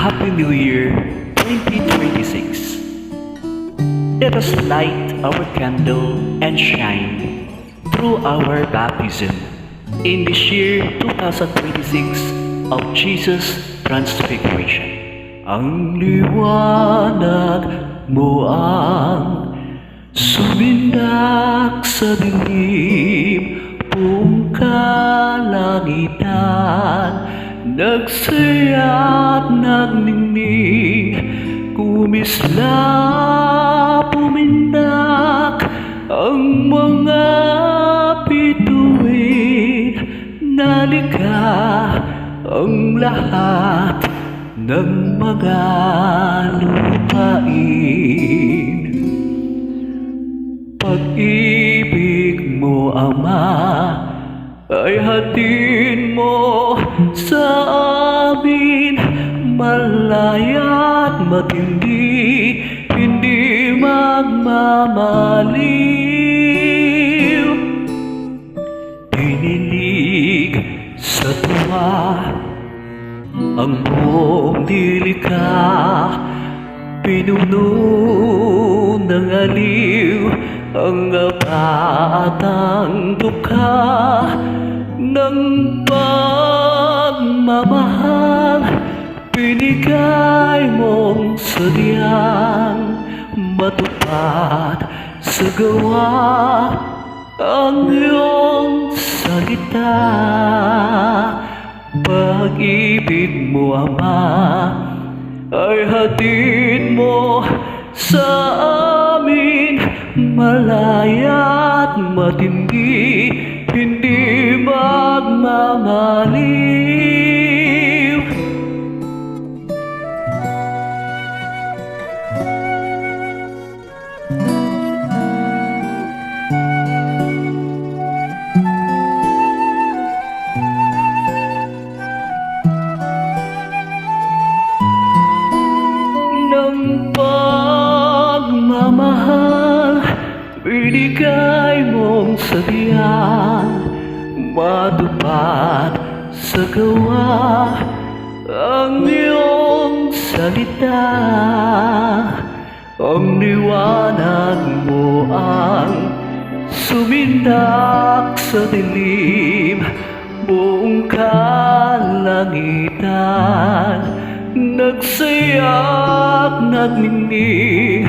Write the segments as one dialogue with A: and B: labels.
A: Happy New Year 2026. Let us light our candle and shine through our baptism in this year 2026 of Jesus Transfiguration. Ang liwanag mo ang sumindak sa dilim, buong kalangitan nagsaya't nagningning, kumislap, pumindak ang mga bituin, nalikha ang lahat ng mga lupain. Pag-ibig mo, Ama, ay hatid mo sa amin, malaya't matindi, hindi magmamaliw. Inilig sa tuwa ang buong dilika, pinuno ng aliw ang batang dukha ng pagmamahal, binigay mong sadyang matupad sa gawa ang iyong salita. Pag-ibig mo, Ama, ay hatid mo sa amin, malaya't matindi, hindi magmamaliw. Ng pagmamahal, binigay mong sabihan, matupad sa gawa ang iyong salita. Ang liwanag mo ang sumindak sa dilim, buong kalangitan nagsayak, nagningning,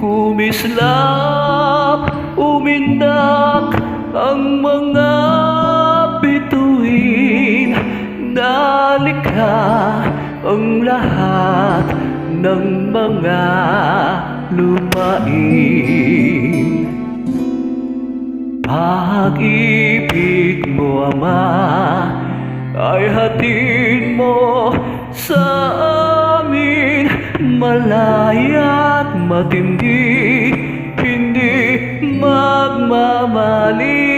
A: kumislap, umindak ang mga bituin, nalikha ang lahat ng mga lupain. Pag-ibig mo, Ama, ay hatid mo sa amin, malaya't matindi, hindi magmamaliw.